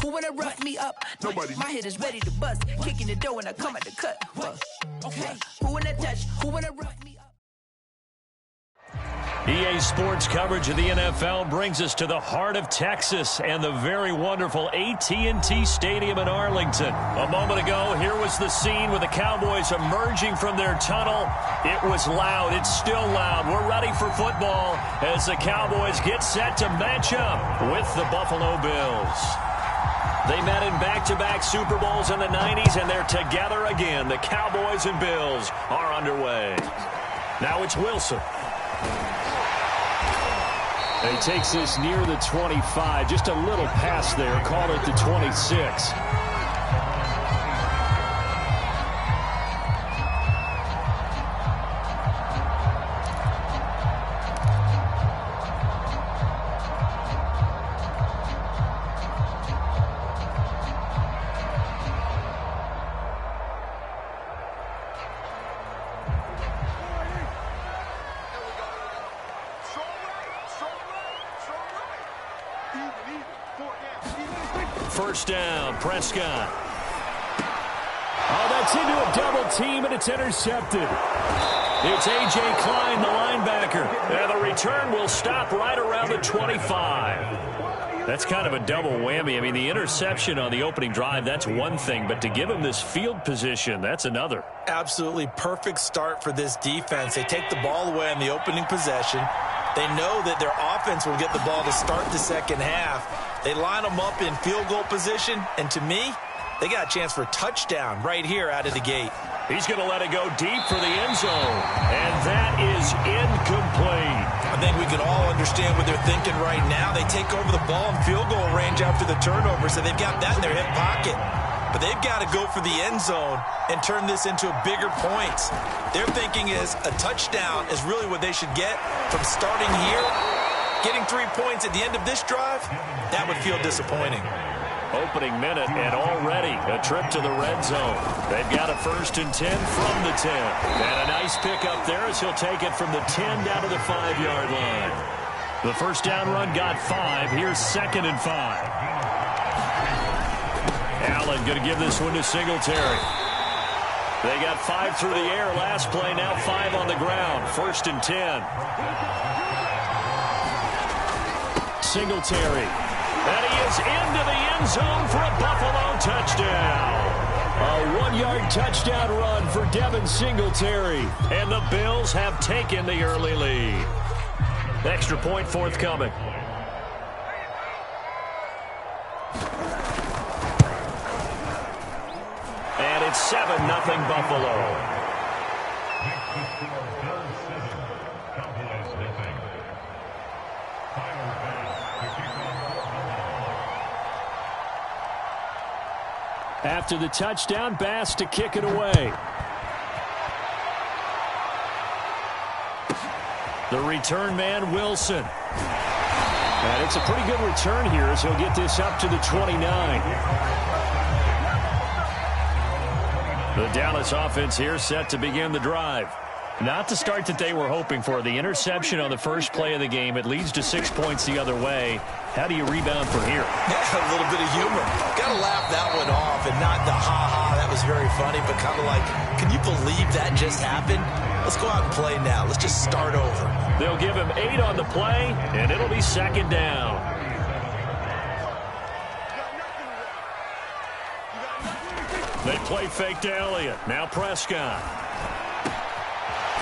Who wanna rough me up? Nobody. My head is ready to bust. Kicking the door when I come at the cut. Okay. Who wanna touch? Who wanna rough me up? EA Sports coverage of the NFL brings us to the heart of Texas and the very wonderful AT&T Stadium in Arlington. A moment ago, here was the scene with the Cowboys emerging from their tunnel. It was loud. It's still loud. We're ready for football as the Cowboys get set to match up with the Buffalo Bills. They met in back-to-back Super Bowls in the 90s, and they're together again. The Cowboys and Bills are underway. Now it's Wilson. He takes this near the 25, just a little pass there, call it the 26. First down, Prescott. Oh, that's into a double team, and it's intercepted. It's A.J. Klein, the linebacker. And the return will stop right around the 25. That's kind of a double whammy. I mean, the interception on the opening drive, that's one thing. But to give him this field position, that's another. Absolutely perfect start for this defense. They take the ball away on the opening possession. They know that their offense will get the ball to start the second half. They line them up in field goal position, and to me, they got a chance for a touchdown right here out of the gate. He's going to let it go deep for the end zone, and that is incomplete. I think we can all understand what they're thinking right now. They take over the ball in field goal range after the turnover, so they've got that in their hip pocket. But they've got to go for the end zone and turn this into bigger points. Their thinking is a touchdown is really what they should get from starting here. Getting 3 points at the end of this drive, that would feel disappointing. Opening minute, and already a trip to the red zone. They've got a 1st and 10 from the 10. And a nice pickup there as he'll take it from the 10 down to the 5-yard line. The first down run got 5. Here's 2nd and 5. Allen going to give this one to Singletary. They got 5 through the air last play, now 5 on the ground. 1st and 10. Singletary. And he is into the end zone for a Buffalo touchdown. A 1-yard touchdown run for Devin Singletary. And the Bills have taken the early lead. Extra point forthcoming. And it's 7-0 Buffalo. After the touchdown, Bass to kick it away. The return man, Wilson. And it's a pretty good return here as he'll get this up to the 29. The Dallas offense here set to begin the drive. Not the start that they were hoping for. The interception on the first play of the game. It leads to 6 points the other way. How do you rebound from here? Yeah, a little bit of humor. Got to laugh that one off and not the ha-ha, that was very funny, but kind of like, can you believe that just happened? Let's go out and play now. Let's just start over. They'll give him 8 on the play, and it'll be 2nd down. They play fake to Elliott. Now Prescott.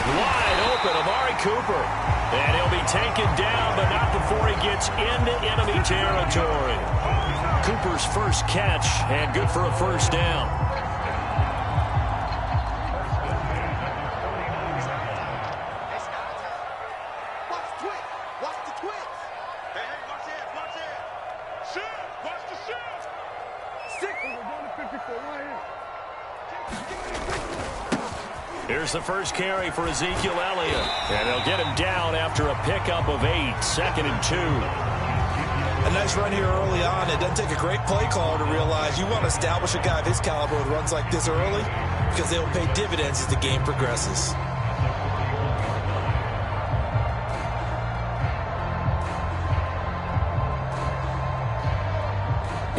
Wide open, Amari Cooper. And he'll be taken down, but not before he gets into enemy territory. Cooper's first catch, and good for a 1st down. Watch the twitch. Hey, watch it. Shoot, watch the shoot. 6, we're going to 54 right here. Here's the first carry for Ezekiel Elliott. And they'll get him down after a pickup of 8, 2nd and 2. A nice run here early on. It doesn't take a great play caller to realize you want to establish a guy of his caliber with runs like this early because they will pay dividends as the game progresses.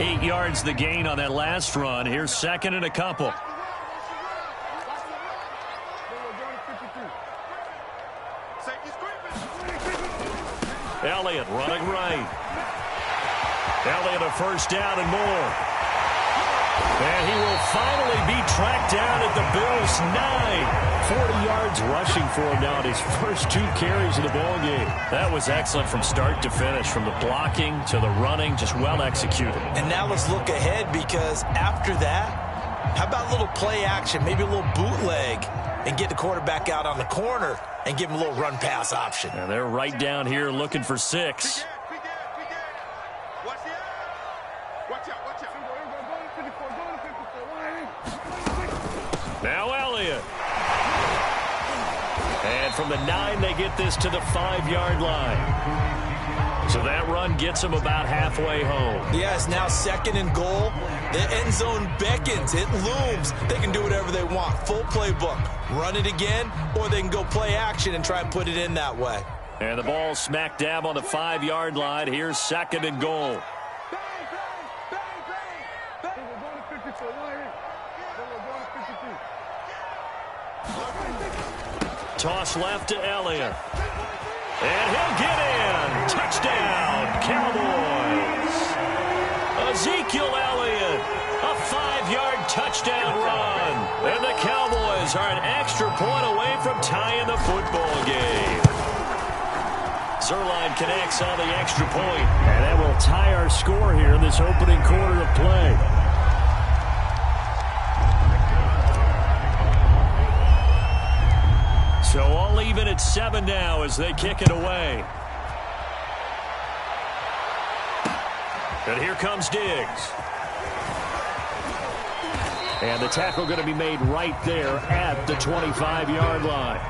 8 yards the gain on that last run. Here's second and a couple. Elliott running right. Elliott a first down and more. And he will finally be tracked down at the Bills' 9. 40 yards rushing for him now at his first 2 carries of the ball game. That was excellent from start to finish, from the blocking to the running, just well executed. And now let's look ahead, because after that, how about a little play action, maybe a little bootleg, and get the quarterback out on the corner and give him a little run-pass option. And they're right down here looking for 6. Now Elliott. And from the 9, they get this to the 5-yard line. So that run gets them about halfway home. Yes, now second and goal. The end zone beckons. It looms. They can do whatever they want. Full playbook. Run it again, or they can go play action and try and put it in that way. And the ball smack dab on the 5-yard line. Here's second and goal. Toss left to Elliott. And he'll get in. Touchdown, Cowboys. Ezekiel Elliott, a 5-yard touchdown run. And the Cowboys are an extra point away from tying the football game. Zuerlein connects on the extra point. And that will tie our score here in this opening quarter of play. So all even at 7 now as they kick it away. And here comes Diggs. And the tackle going to be made right there at the 25-yard line.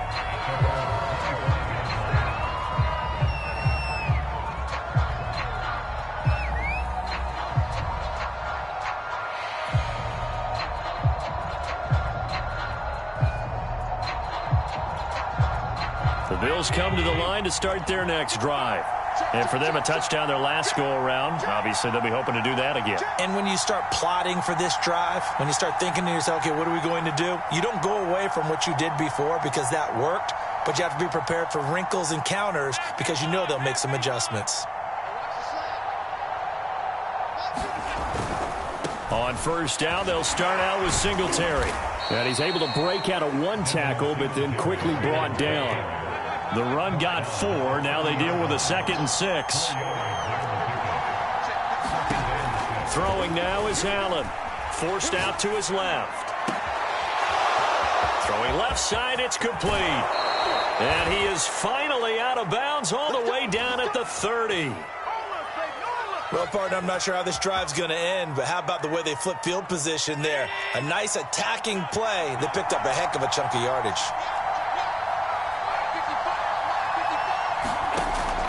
The Bills come to the line to start their next drive. And for them, a touchdown their last go-around. Obviously, they'll be hoping to do that again. And when you start plotting for this drive, when you start thinking to yourself, okay, what are we going to do? You don't go away from what you did before because that worked, but you have to be prepared for wrinkles and counters because you know they'll make some adjustments. On first down, they'll start out with Singletary. And he's able to break out of 1 tackle, but then quickly brought down. The run got 4. Now they deal with a 2nd and 6. Throwing now is Allen. Forced out to his left. Throwing left side, it's complete. And he is finally out of bounds all the way down at the 30. Well, partner, I'm not sure how this drive's going to end, but how about the way they flip field position there? A nice attacking play. They picked up a heck of a chunk of yardage.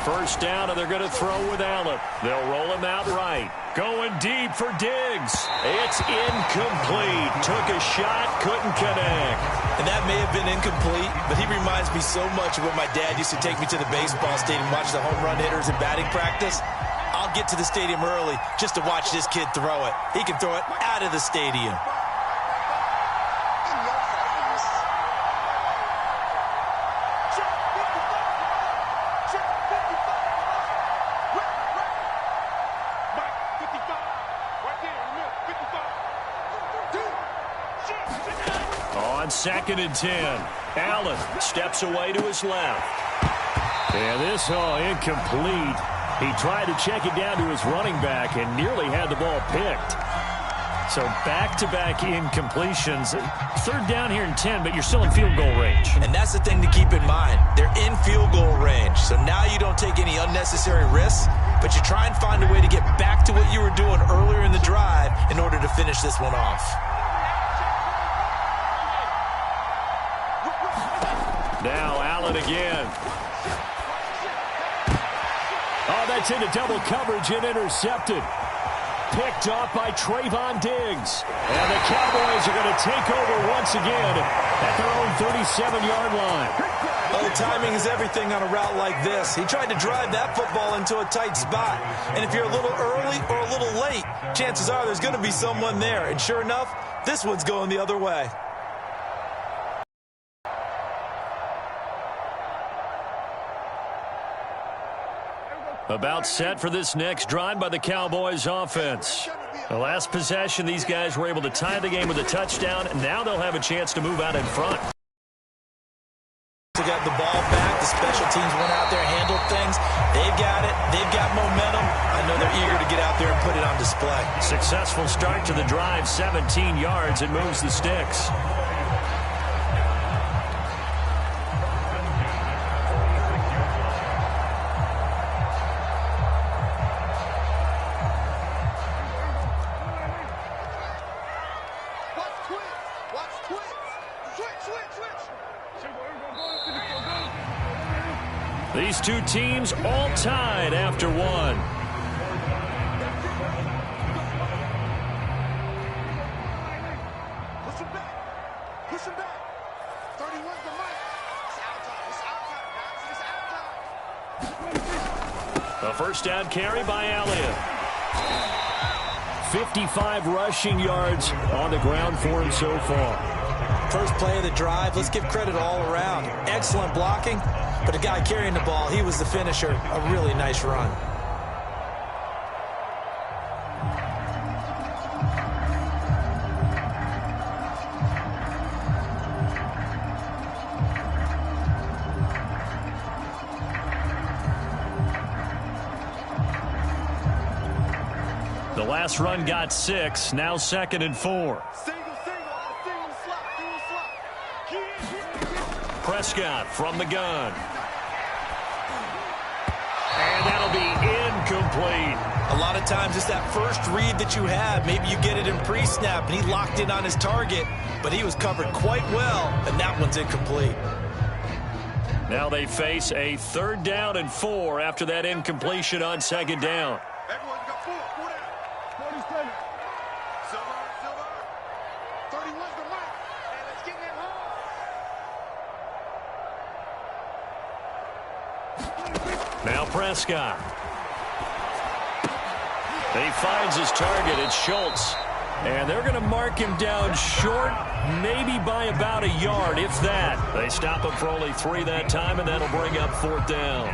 First down, and they're going to throw with Allen. They'll roll him out right. Going deep for Diggs. It's incomplete. Took a shot, couldn't connect. And that may have been incomplete, but he reminds me so much of when my dad used to take me to the baseball stadium, watch the home run hitters in batting practice. I'll get to the stadium early just to watch this kid throw it. He can throw it out of the stadium. On 2nd and 10, Allen steps away to his left. And this incomplete. He tried to check it down to his running back and nearly had the ball picked. So back-to-back incompletions. 3rd down here and 10, but you're still in field goal range. And that's the thing to keep in mind. They're in field goal range. So now you don't take any unnecessary risks, but you try and find a way to get back to what you were doing earlier in the drive in order to finish this one off. Now Allen again. Oh, that's into double coverage and intercepted. Picked off by Trayvon Diggs. And the Cowboys are going to take over once again at their own 37-yard line. Well, timing is everything on a route like this. He tried to drive that football into a tight spot. And if you're a little early or a little late, chances are there's going to be someone there. And sure enough, this one's going the other way. About set for this next drive by the Cowboys offense. The last possession, these guys were able to tie the game with a touchdown, and now they'll have a chance to move out in front. They got the ball back. The special teams went out there, handled things. They've got it. They've got momentum. I know they're eager to get out there and put it on display. Successful start to the drive, 17 yards. It moves the sticks. These two teams all tied after one. Push him back. Push him back. 31's the mic. It's out time. It's out time. A first down carry by Elliott. 55 rushing yards on the ground for him so far. First play of the drive, let's give credit all around. Excellent blocking, but the guy carrying the ball, he was the finisher. A really nice run. The last run got 6, now 2nd and 4. Prescott from the gun. And that'll be incomplete. A lot of times it's that first read that you have. Maybe you get it in pre-snap, and he locked in on his target, but he was covered quite well, and that one's incomplete. Now they face a 3rd down and 4 after that incompletion on 2nd down. Everyone's got 4 down. 47. Silver. 31's the mic. And let's get that home. Now Prescott. He finds his target. It's Schultz. And they're going to mark him down short, maybe by about a yard, if that. They stop him for only 3 that time, and that'll bring up 4th down.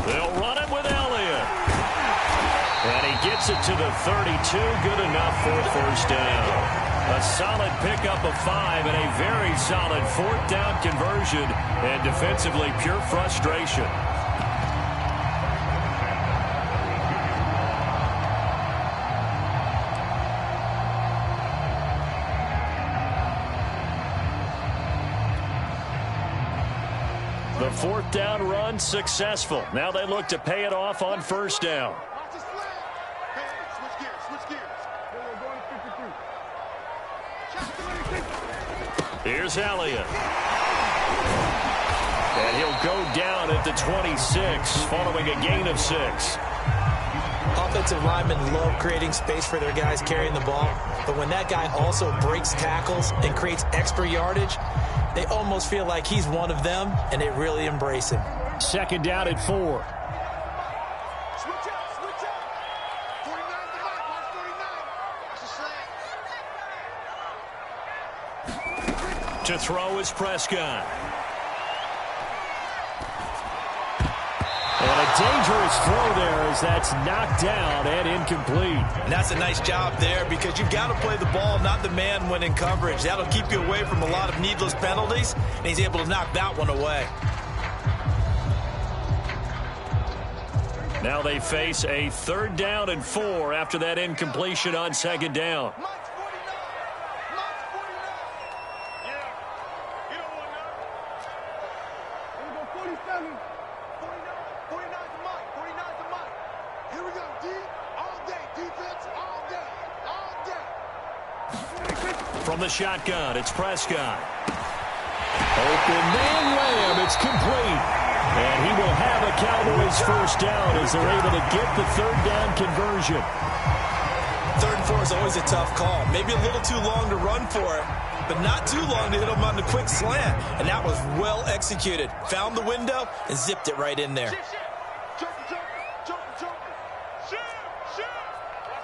They'll run it with Elliott. And he gets it to the 32. Good enough for a first down. A solid pickup of 5 and a very solid 4th down conversion. And defensively, pure frustration. The 4th down run successful. Now they look to pay it off on 1st down. Watch the slam. Hey, switch gears. We're going to 53. Here's Elliott. And he'll go down at the 26 following a gain of 6. Offensive linemen love creating space for their guys carrying the ball, but when that guy also breaks tackles and creates extra yardage, they almost feel like he's one of them, and they really embrace him. 2nd down at 4. Switch out. 49's the mic. Watch 49. Watch the slam. To throw is Prescott. And a dangerous throw there as that's knocked down and incomplete. And that's a nice job there because you've got to play the ball, not the man when in coverage. That'll keep you away from a lot of needless penalties, and he's able to knock that one away. Now they face a 3rd down and 4 after that incompletion on 2nd down. Mike's 49. Yeah. You don't want that. Here we go, 47. 49's the mic. Here we go, D. All day. From the shotgun, it's Prescott. Open man layup. It's complete. And he will have a Cowboys first down as they're able to get the third down conversion. 3rd and 4 is always a tough call. Maybe a little too long to run for it, but not too long to hit him on the quick slant. And that was well executed. Found the window and zipped it right in there. That's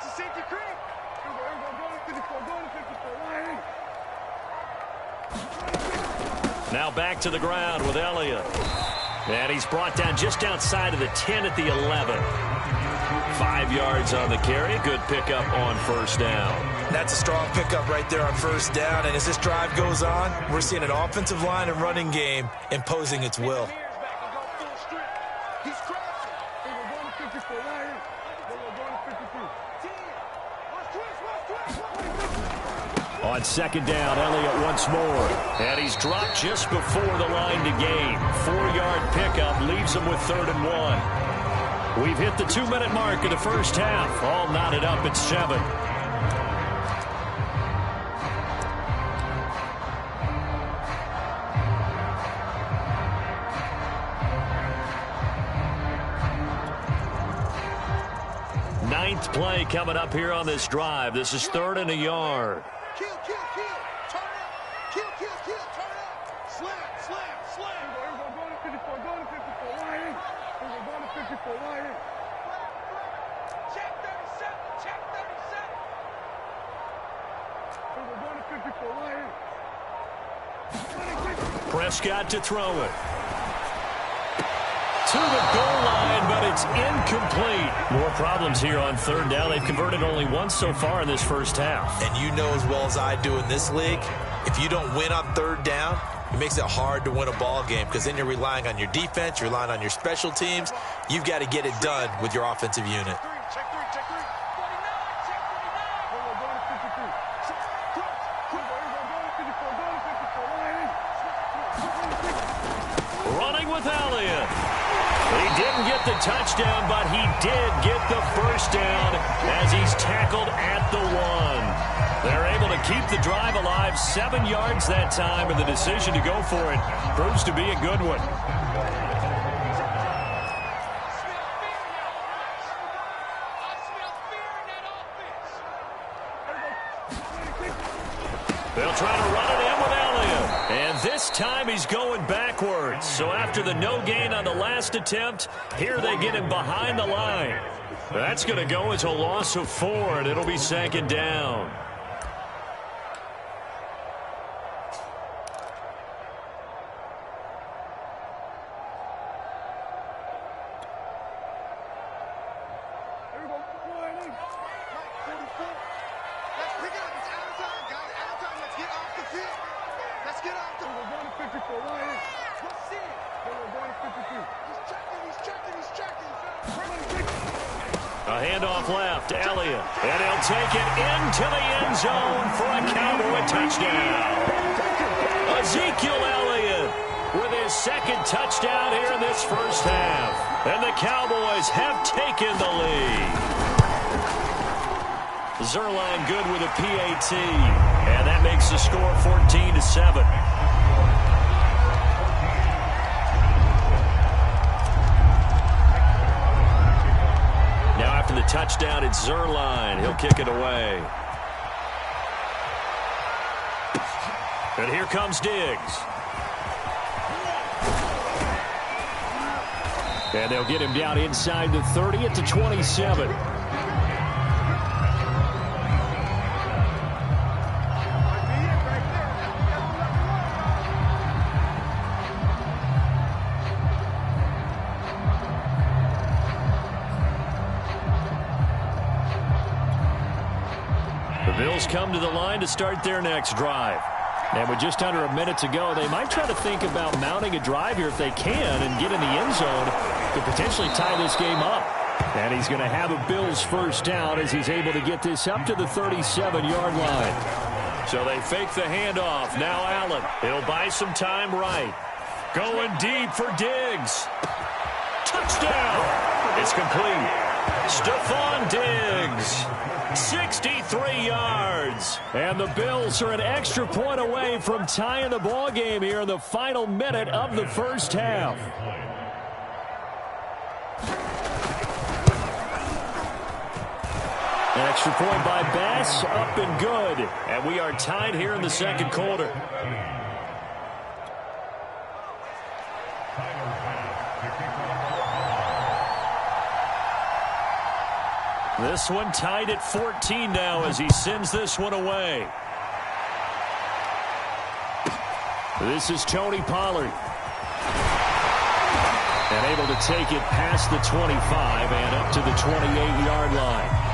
the safety creep. Now back to the ground with Elliott. And he's brought down just outside of the 10 at the 11. 5 yards on the carry. Good pickup on first down. That's a strong pickup right there on first down. And as this drive goes on, we're seeing an offensive line and running game imposing its will. He's crashing. They were going to 54 right here. They were going to 52. 10. On second down, Elliott once more. And he's dropped just before the line to gain. 4-yard pickup leaves him with 3rd and 1. We've hit the 2-minute mark of the first half. All knotted up at 7. Ninth play coming up here on this drive. This is 3rd and a yard. Kill, kill, kill. Turn up. Kill, kill, kill. Turn up. Slam, slam, slam. We're going to 54. Going to 54 right here. We're going to 54 right here. Check 37. Check 37. We're going to 54 right here. Prescott to throw it. To the goal line, but it's incomplete. More problems here on 3rd down. They've converted only once so far in this first half. And you know as well as I do in this league, if you don't win on 3rd down, it makes it hard to win a ball game because then you're relying on your defense, you're relying on your special teams. You've got to get it done with your offensive unit. Check 3, check 3. 49, check 49. We're going to 52. We're going to 54. Going to 54 right here. Running with Elliott. He didn't get the touchdown, but he did get the first down as he's tackled at the 1. They're able to keep the drive alive. 7 yards that time, and the decision to go for it proves to be a good one. They'll try to run it in with Elliott. And this time he's going backwards. So after the no gain on the last attempt, here they get him behind the line. That's going to go as a loss of 4, and it'll be 2nd down. A handoff left, Elliott, and he'll take it into the end zone for a Cowboy touchdown. Ezekiel Elliott with his 2nd touchdown here in this first half. And the Cowboys have taken the lead. Zuerlein good with a PAT, and that makes the score 14-7. Now after the touchdown, it's Zuerlein. He'll kick it away. And here comes Diggs. And they'll get him down inside the 30 at the 27. The Bills come to the line to start their next drive. And with just under a minute to go, they might try to think about mounting a drive here if they can and get in the end zone to potentially tie this game up. And he's going to have a Bills first down as he's able to get this up to the 37-yard line. So they fake the handoff. Now Allen. He'll buy some time right. Going deep for Diggs. Touchdown. It's complete. Stephon Diggs, 63 yards. And the Bills are an extra point away from tying the ball game here in the final minute of the first half. Extra point by Bass, up and good. And we are tied here in the second quarter. This one tied at 14 now as he sends this one away. This is Tony Pollard. And able to take it past the 25 and up to the 28-yard line.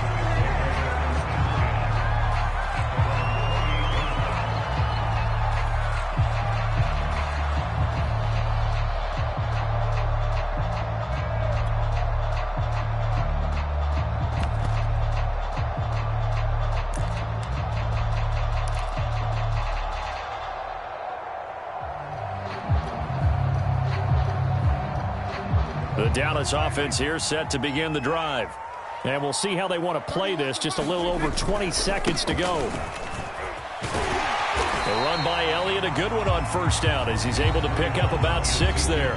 The Dallas offense here set to begin the drive. And we'll see how they want to play this. Just a little over 20 seconds to go. The run by Elliott, a good one on first down as he's able to pick up about 6 there.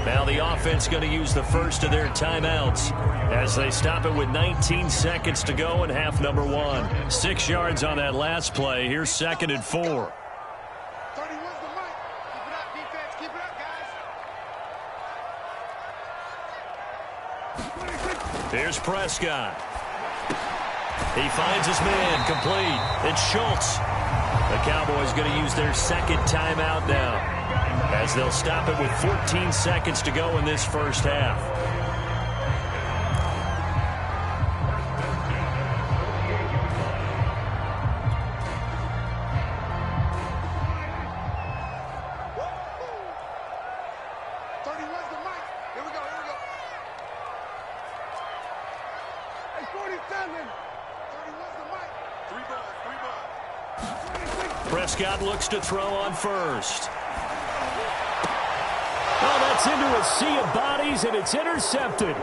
Now the offense going to use the first of their timeouts as they stop it with 19 seconds to go in half number 1. 6 yards on that last play. Here's 2nd and 4. Here's Prescott. He finds his man complete. It's Schultz. The Cowboys going to use their second timeout now as they'll stop it with 14 seconds to go in this first half. Prescott looks to throw on first. Oh, that's into a sea of bodies, and it's intercepted.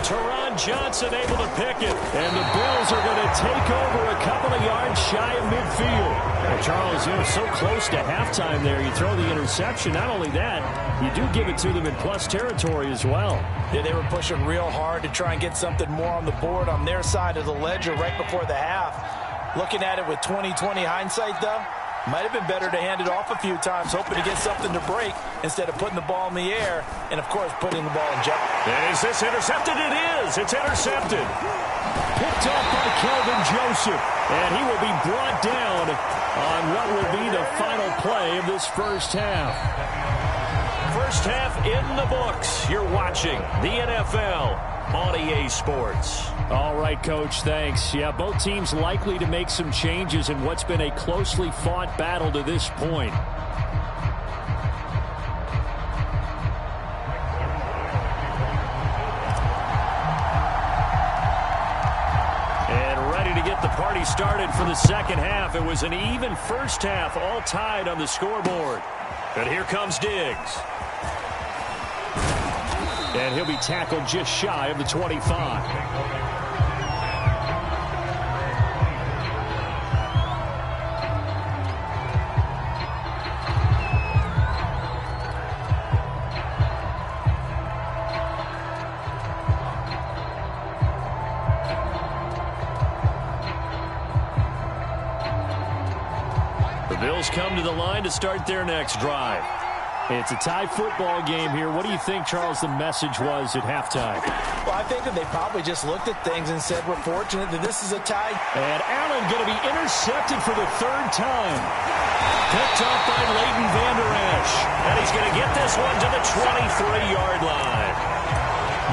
Teron Johnson able to pick it, and the Bills are going to take over a couple of yards shy of midfield. Well, Charles, you know, so close to halftime there, you throw the interception. Not only that, you do give it to them in plus territory as well. Yeah, they were pushing real hard to try and get something more on the board on their side of the ledger right before the half. Looking at it with 20/20 hindsight, though, might have been better to hand it off a few times, hoping to get something to break instead of putting the ball in the air and, of course, putting the ball in jeopardy. Is this intercepted? It is. It's intercepted. Picked off by Kelvin Joseph, and he will be brought down on what will be the final play of this first half. First half in the books. You're watching the NFL on EA Sports. All right, Coach, thanks. Yeah, both teams likely to make some changes in what's been a closely fought battle to this point. And ready to get the party started for the second half. It was an even first half, all tied on the scoreboard. And here comes Diggs. And he'll be tackled just shy of the 25. The Bills come to the line to start their next drive. It's a tie football game here. What do you think, Charles, the message was at halftime? Well, I think that they probably just looked at things and said, we're fortunate that this is a tie. And Allen going to be intercepted for the 3rd time. Picked off by Leighton Vander Esch. And he's going to get this one to the 23-yard line.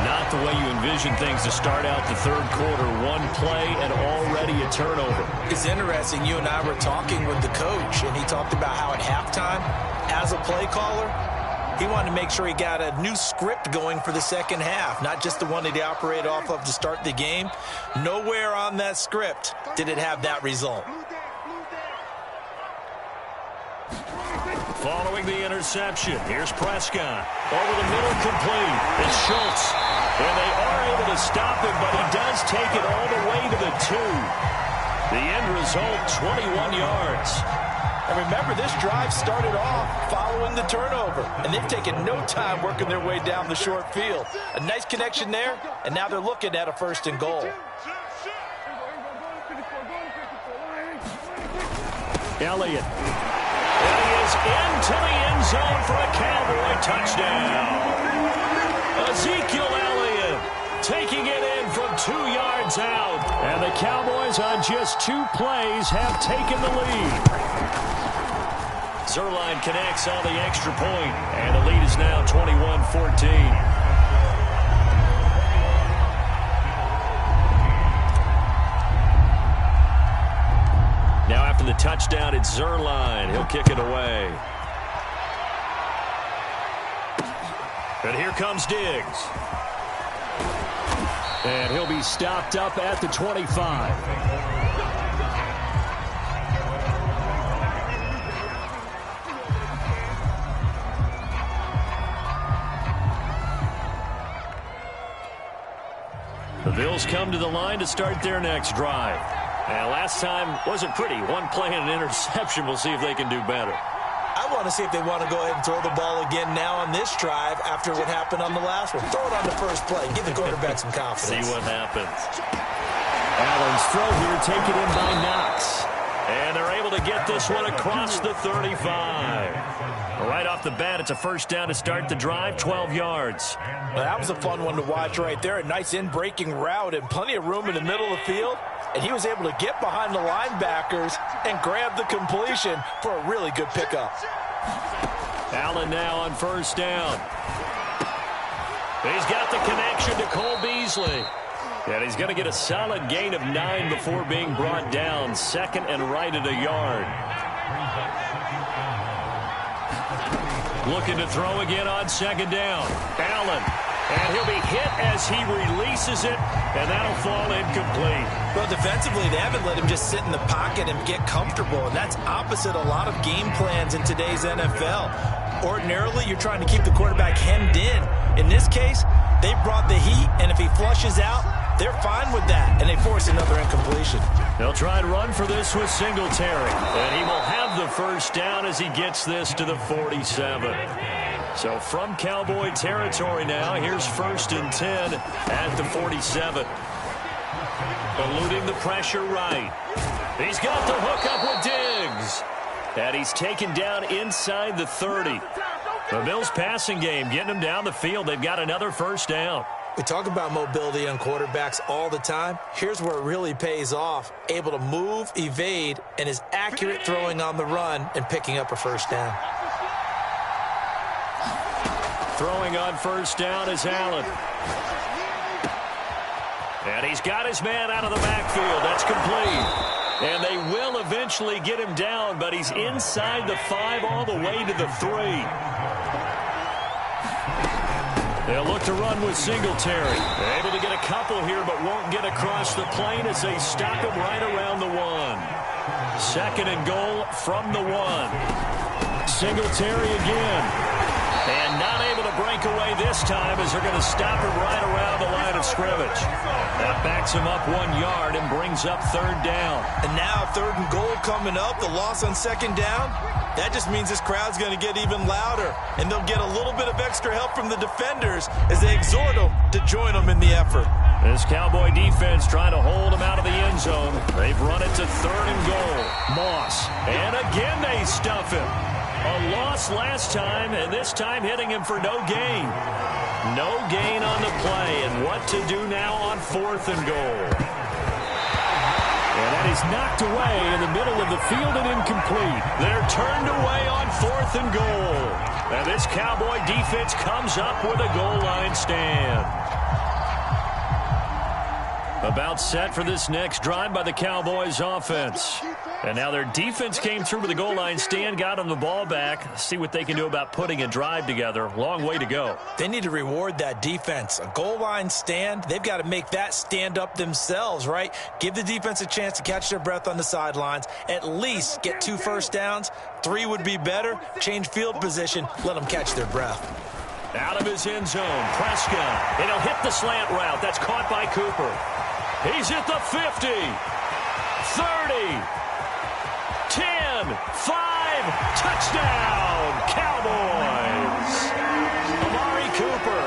Not the way you envision things to start out the third quarter. One play and already a turnover. It's interesting. You and I were talking with the coach, and he talked about how at halftime, as a play caller, he wanted to make sure he got a new script going for the second half, not just the one that he operated off of to start the game. Nowhere on that script did it have that result. following the interception. Here's Prescott. Over the middle, complete. It's Schultz. And they are able to stop him, but he does take it all the way to the 2. The end result, 21 yards. And remember, this drive started off following the turnover, and they've taken no time working their way down the short field. A nice connection there, and now they're looking at a 1st and goal. Elliott. And he is into the end zone for a Cowboy touchdown. Ezekiel Elliott taking it in from 2 yards out. And the Cowboys on just 2 plays have taken the lead. Zuerlein connects on the extra point, and the lead is now 21-14. Now after the touchdown, it's Zuerlein. He'll kick it away. And here comes Diggs. And he'll be stopped up at the 25. The Bills come to the line to start their next drive. And last time wasn't pretty. 1 play and an interception. We'll see if they can do better. I want to see if they want to go ahead and throw the ball again now on this drive after what happened on the last one. Throw it on the first play. Give the quarterback some confidence. See what happens. Allen's throw here taken in by Knox. And they're able to get this one across the 35. Right off the bat, it's a 1st down to start the drive, 12 yards. Well, that was a fun one to watch right there. A nice in-breaking route and plenty of room in the middle of the field. And he was able to get behind the linebackers and grab the completion for a really good pickup. Allen now on 1st down. He's got the connection to Cole Beasley. And he's going to get a solid gain of 9 before being brought down. 2nd and right at a yard. Looking to throw again on 2nd down. Allen. And he'll be hit as he releases it, and that'll fall incomplete. Well, defensively, they haven't let him just sit in the pocket and get comfortable, and that's opposite a lot of game plans in today's NFL. Ordinarily, you're trying to keep the quarterback hemmed in. In this case, they brought the heat, and if he flushes out, they're fine with that, and they force another incompletion. They'll try and run for this with Singletary, and he will have the 1st down as he gets this to the 47. So from Cowboy territory now, here's 1st and 10 at the 47. Eluding the pressure right. He's got the hookup with Diggs. And he's taken down inside the 30. The Bills passing game getting them down the field. They've got another 1st down. We talk about mobility on quarterbacks all the time. Here's where it really pays off. Able to move, evade, and is accurate throwing on the run and picking up a 1st down. Throwing on 1st down is Allen. And he's got his man out of the backfield. That's complete. And they will eventually get him down, but he's inside the 5 all the way to the 3. They'll look to run with Singletary. They're able to get a couple here, but won't get across the plane as they stop him right around the 1. 2nd and goal from the 1. Singletary again. And not able to break away this time as they're going to stop him right around the line of scrimmage. That backs him up 1 yard and brings up 3rd down. And now 3rd and goal coming up, the loss on 2nd down. That just means this crowd's going to get even louder. And they'll get a little bit of extra help from the defenders as they exhort them to join them in the effort. This Cowboy defense trying to hold him out of the end zone. They've run it to 3rd and goal. Moss. And again they stuff him. A loss last time, and this time hitting him for no gain. No gain on the play, and what to do now on 4th and goal. And that is knocked away in the middle of the field and incomplete. They're turned away on 4th and goal. And this Cowboy defense comes up with a goal line stand. About set for this next drive by the Cowboys offense. And now their defense came through with the goal line stand, got them the ball back. See what they can do about putting a drive together. Long way to go. They need to reward that defense. A goal line stand, they've got to make that stand up themselves, right? Give the defense a chance to catch their breath on the sidelines. At least get 2 first downs. 3 would be better. Change field position. Let them catch their breath. Out of his end zone, Prescott. And he'll hit the slant route. That's caught by Cooper. He's at the 50, 30, 10, 5, touchdown, Cowboys. Amari Cooper,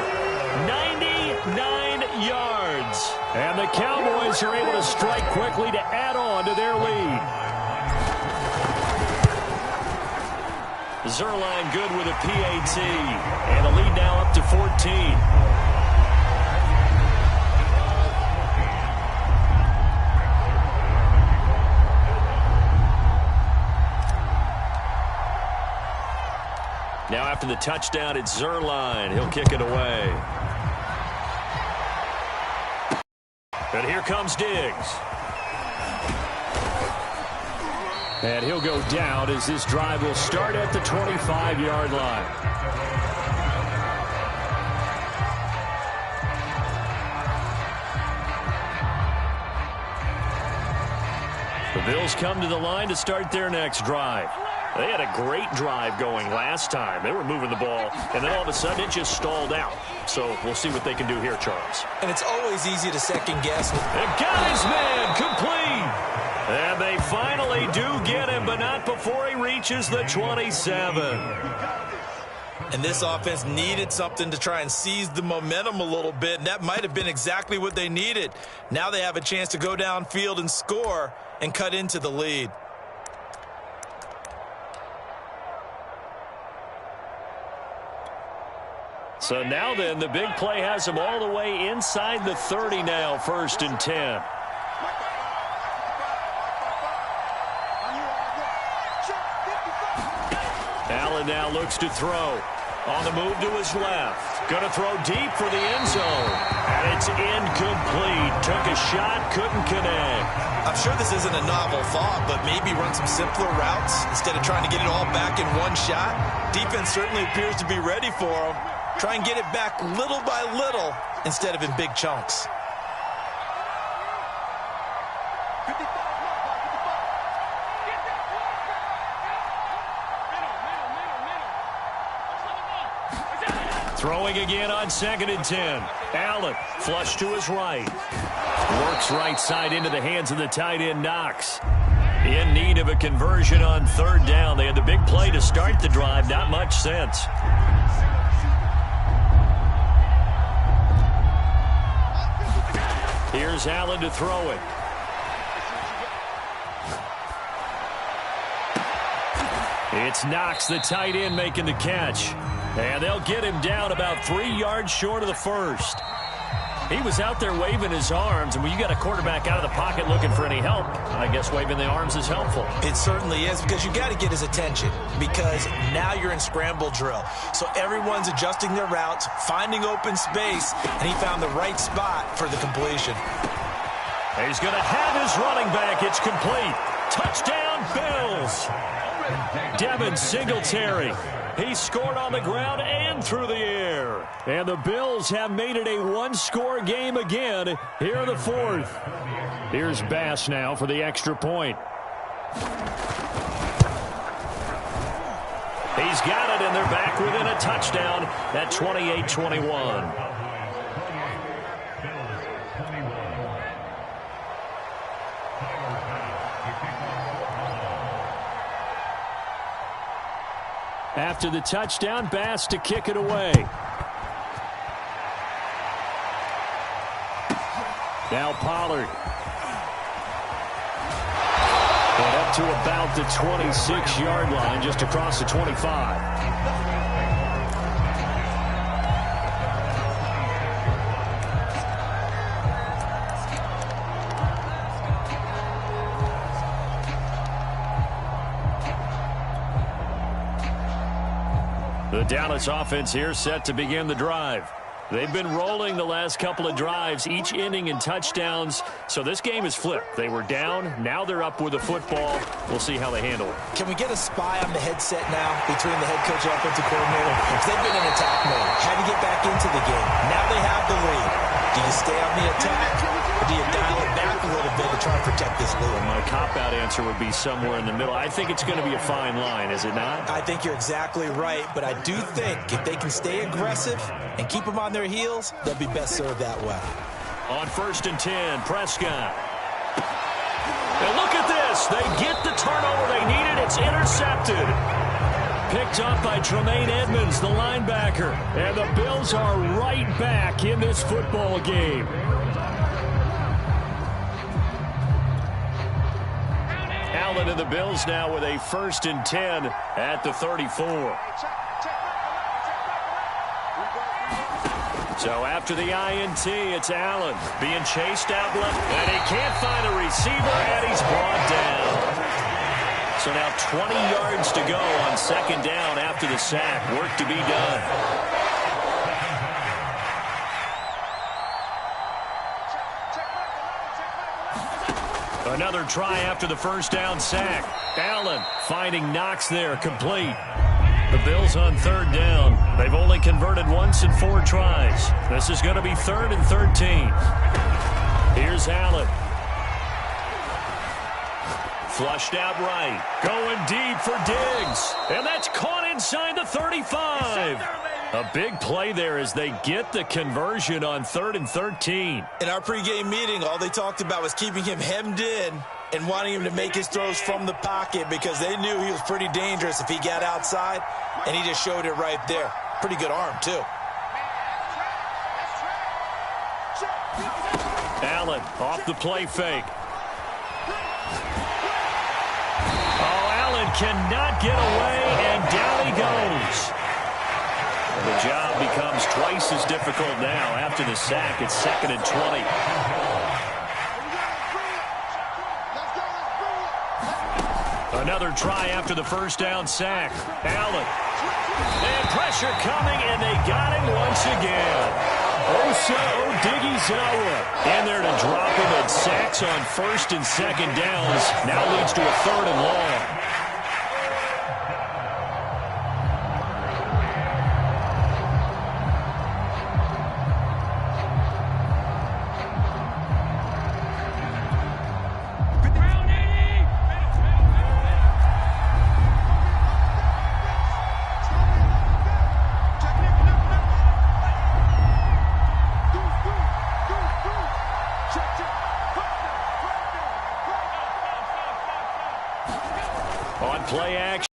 99 yards. And the Cowboys are able to strike quickly to add on to their lead. Zuerlein good with a PAT. And the lead now up to 14. Now after the touchdown, it's Zuerlein. He'll kick it away. And here comes Diggs. And he'll go down as this drive will start at the 25-yard line. The Bills come to the line to start their next drive. They had a great drive going last time. They were moving the ball, and then all of a sudden it just stalled out. So we'll see what they can do here, Charles. And it's always easy to second guess. They got his man complete. And they finally do get him, but not before he reaches the 27. And this offense needed something to try and seize the momentum a little bit, and that might have been exactly what they needed. Now they have a chance to go downfield and score and cut into the lead. So now then, the big play has him all the way inside the 30 now, 1st and 10. Allen now looks to throw. On the move to his left. Going to throw deep for the end zone. And it's incomplete. Took a shot, couldn't connect. I'm sure this isn't a novel thought, but maybe run some simpler routes instead of trying to get it all back in one shot. Defense certainly appears to be ready for him. Try and get it back little by little instead of in big chunks. Throwing again on 2nd and 10. Allen, flush to his right. Works right side into the hands of the tight end, Knox. In need of a conversion on 3rd down. They had the big play to start the drive. Not much sense. Here's Allen to throw it. It's Knox, the tight end, making the catch. And they'll get him down about 3 yards short of the 1st. He was out there waving his arms, and when you got a quarterback out of the pocket looking for any help, I guess waving the arms is helpful. It certainly is, because you got to get his attention, because now you're in scramble drill. So everyone's adjusting their routes, finding open space, and he found the right spot for the completion. He's going to have his running back. It's complete. Touchdown, Bills. Devin Singletary. He scored on the ground and through the air. And the Bills have made it a one-score game again here in the 4th. Here's Bass now for the extra point. He's got it, and they're back within a touchdown at 28-21. After the touchdown, Bass to kick it away. Now Pollard. And up to about the 26-yard line, just across the 25. The Dallas offense here set to begin the drive. They've been rolling the last couple of drives, each inning in touchdowns. So this game is flipped. They were down. Now they're up with the football. We'll see how they handle it. Can we get a spy on the headset now between the head coach and offensive coordinator? If they've been in attack mode, had to get back into the game. Now they have the lead. Do you stay on the attack, or do you dial it back a little bit to try and protect this lead? My cop-out answer would be somewhere in the middle. I think it's going to be a fine line, is it not? I think you're exactly right, but I do think if they can stay aggressive and keep them on their heels, they'll be best served that way. On 1st and 10, Prescott. And look at this. They get the turnover they needed. It's intercepted. Picked up by Tremaine Edmonds, the linebacker. And the Bills are right back in this football game. Allen and the Bills now with a 1st and 10 at the 34. So after the INT, it's Allen being chased out left. And he can't find a receiver, and he's brought down. So now 20 yards to go on 2nd down after the sack. Work to be done. Another try after the 1st down sack. Allen finding Knox there, complete. The Bills on 3rd down. They've only converted once in 4 tries. This is going to be 3rd and 13. Here's Allen. Flushed out right. Going deep for Diggs. And that's caught inside the 35. A big play there as they get the conversion on 3rd and 13. In our pregame meeting, all they talked about was keeping him hemmed in and wanting him to make his throws from the pocket because they knew he was pretty dangerous if he got outside, and he just showed it right there. Pretty good arm, too. Allen off the play fake. Oh, Allen cannot get away, and down he goes. The job becomes twice as difficult now after the sack. It's 2nd and 20. Another try after the 1st down sack. Allen. And pressure coming, and they got him once again. Osa Odighizuwa in there to drop him, and sacks on 1st and 2nd downs. Now leads to a 3rd and long. Play action.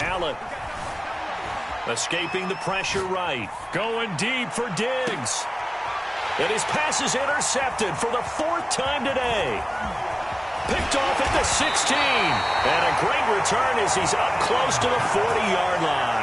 Allen escaping the pressure right. Going deep for Diggs. And his pass is intercepted for the 4th time today. Picked off at the 16. And a great return as he's up close to the 40-yard line.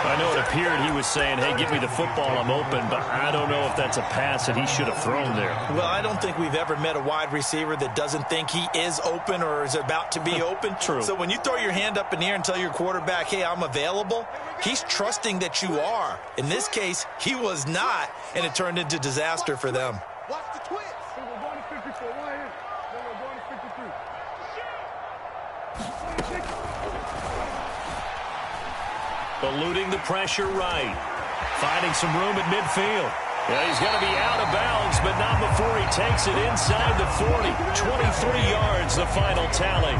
I know it appeared he was saying, hey, give me the football, I'm open, but I don't know if that's a pass that he should have thrown there. Well, I don't think we've ever met a wide receiver that doesn't think he is open or is about to be open. True. So when you throw your hand up in the air and tell your quarterback, hey, I'm available, he's trusting that you are. In this case, he was not, and it turned into disaster for them. Watch the twist. Then we're going to 54. Right here. Then we're going to 53. Eluding the pressure right. Finding some room at midfield. Yeah, he's going to be out of bounds, but not before he takes it inside the 40. 23 yards, the final tally.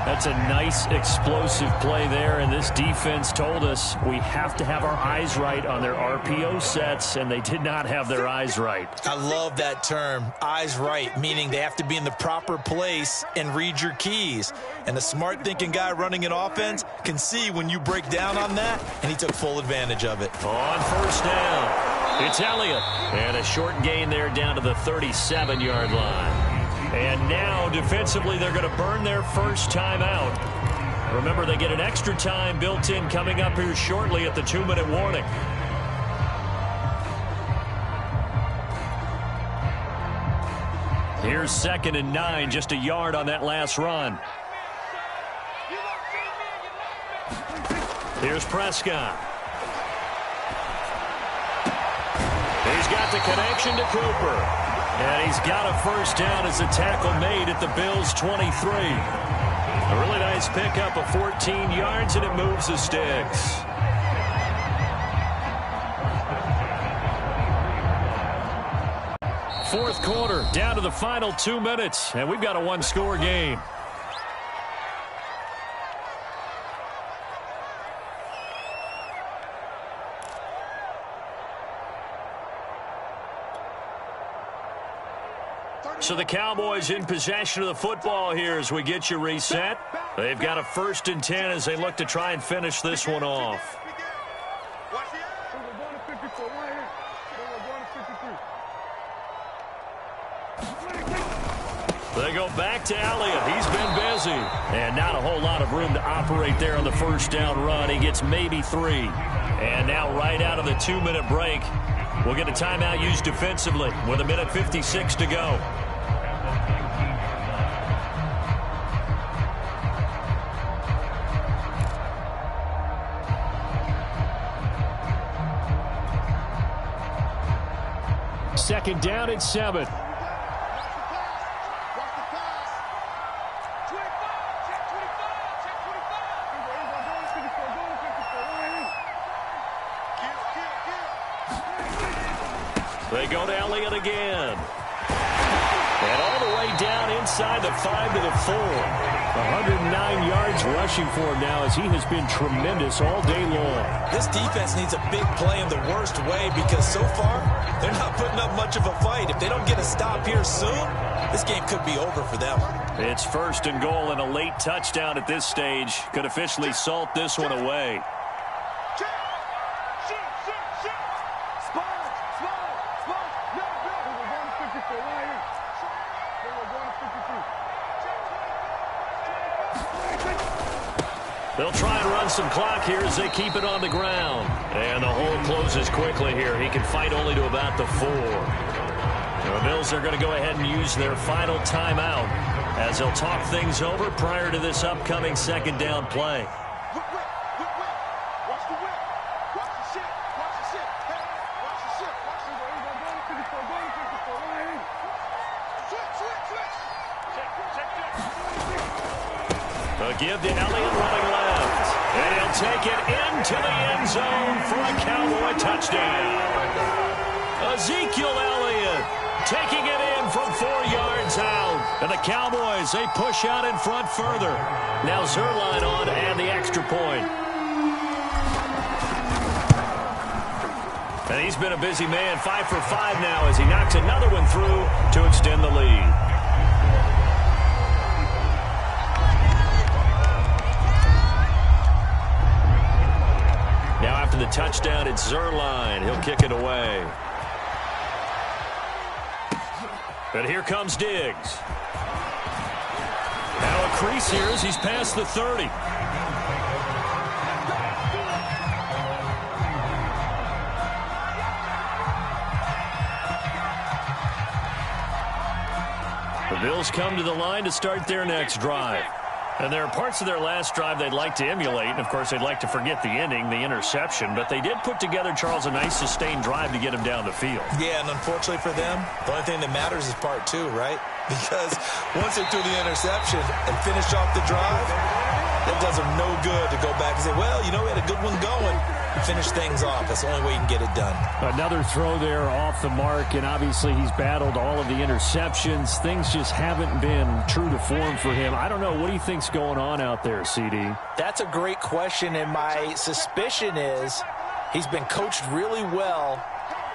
That's a nice explosive play there, and this defense told us we have to have our eyes right on their RPO sets, and they did not have their eyes right. I love that term, eyes right, meaning they have to be in the proper place and read your keys. And the smart thinking guy running an offense can see when you break down on that, and he took full advantage of it. On 1st down, it's Elliott. And a short gain there down to the 37-yard line. And now, defensively, they're going to burn their first time out. Remember, they get an extra time built in coming up here shortly at the 2-minute warning. Here's 2nd and 9, just a yard on that last run. Here's Prescott. He's got the connection to Cooper. And he's got a first down as a tackle made at the Bills' 23. A really nice pickup of 14 yards, and it moves the sticks. Fourth quarter, down to the final 2 minutes, and we've got a one-score game. So the Cowboys in possession of the football here as we get you reset. They've got a 1st and 10 as they look to try and finish this one off. They go back to Elliott. He's been busy. And not a whole lot of room to operate there on the first down run. He gets maybe 3. And now right out of the 2-minute break, we'll get a timeout used defensively with 1:56 to go. Second down and 7. They go to Elliott again. And all the way down inside the 5 to the 4. 109 yards rushing for him now as he has been tremendous all day long. This defense needs a big play in the worst way because so far they're not putting up much of a fight. If they don't get a stop here soon, this game could be over for them. It's 1st and goal, and a late touchdown at this stage could officially salt this one away. They'll try and run some clock here as they keep it on the ground. And the hole closes quickly here. He can fight only to about the 4. The Bills are going to go ahead and use their final timeout as they'll talk things over prior to this upcoming second down play. They'll give to Elliott running left. And he'll take it into the end zone for a Cowboy touchdown. Ezekiel Elliott taking it in from 4 yards out. And the Cowboys, they push out in front further. Now Zuerlein on to add the extra point. And he's been a busy man, 5 for 5 now as he knocks another one through to extend the lead. Now after the touchdown, it's Zuerlein. He'll kick it away. But here comes Diggs. Now a crease here as he's past the 30. The Bills come to the line to start their next drive. And there are parts of their last drive they'd like to emulate. And, of course, they'd like to forget the ending, the interception. But they did put together, Charles, a nice sustained drive to get him down the field. Yeah, and unfortunately for them, the only thing that matters is part 2, right? Because once they threw the interception and finished off the drive, that does them no good to go back and say, well, you know, we had a good one going. Finish things off. That's the only way you can get it done. Another throw there off the mark, and obviously he's battled all of the interceptions. Things just haven't been true to form for him. I don't know. What do you think's going on out there, CD? That's a great question, and my suspicion is he's been coached really well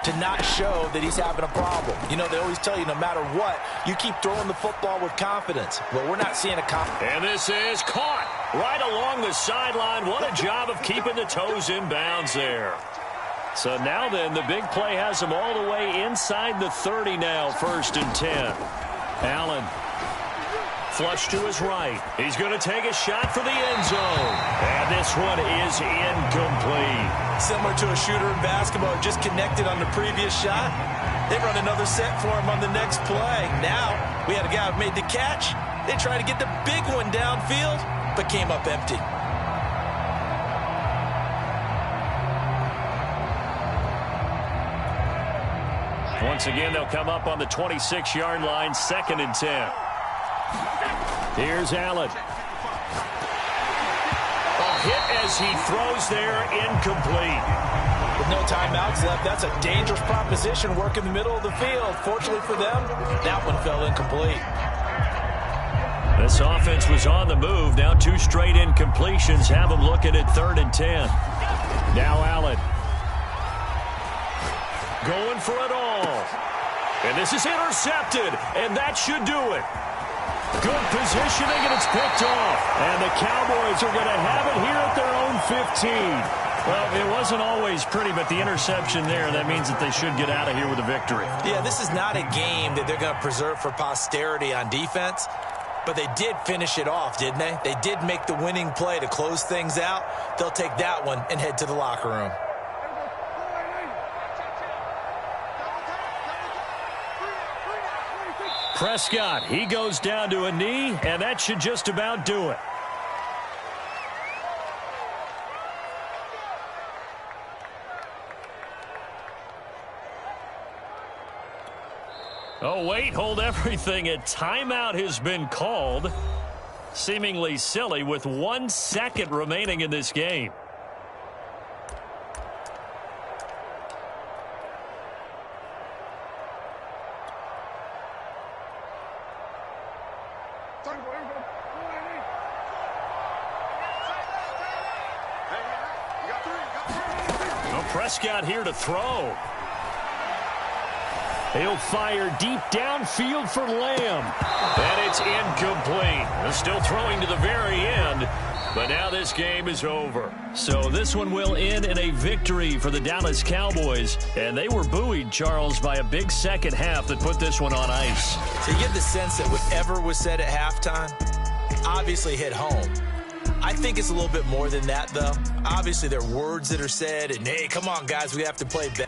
to not show that he's having a problem. You know, they always tell you no matter what, you keep throwing the football with confidence. Well, we're not seeing a confidence. And this is caught right along the sideline. What a job of keeping the toes in bounds there. So now then, the big play has him all the way inside the 30 now, 1st and 10. Allen. Flush to his right. He's going to take a shot for the end zone. And this one is incomplete. Similar to a shooter in basketball, just connected on the previous shot. They run another set for him on the next play. Now, we had a guy who made the catch. They tried to get the big one downfield, but came up empty. Once again, they'll come up on the 26-yard line, 2nd and 10. Here's Allen. A hit as he throws there, incomplete. With no timeouts left, that's a dangerous proposition, work in the middle of the field. Fortunately for them, that one fell incomplete. This offense was on the move. Now 2 straight incompletions have them looking at 3rd and 10. Now Allen. Going for it all. And this is intercepted, and that should do it. Good positioning, and it's picked off. And the Cowboys are going to have it here at their own 15. Well, it wasn't always pretty, but the interception there, that means that they should get out of here with a victory. Yeah, this is not a game that they're going to preserve for posterity on defense, but they did finish it off, didn't they? They did make the winning play to close things out. They'll take that one and head to the locker room. Prescott, he goes down to a knee, and that should just about do it. Oh, wait, hold everything. A timeout has been called. Seemingly silly with 1 second remaining in this game. Prescott here to throw. He'll fire deep downfield for Lamb. And it's incomplete. They're still throwing to the very end, but now this game is over. So this one will end in a victory for the Dallas Cowboys. And they were buoyed, Charles, by a big second half that put this one on ice. So you get the sense that whatever was said at halftime obviously hit home. I think it's a little bit more than that, though. Obviously, there are words that are said, and, hey, come on, guys, we have to play better.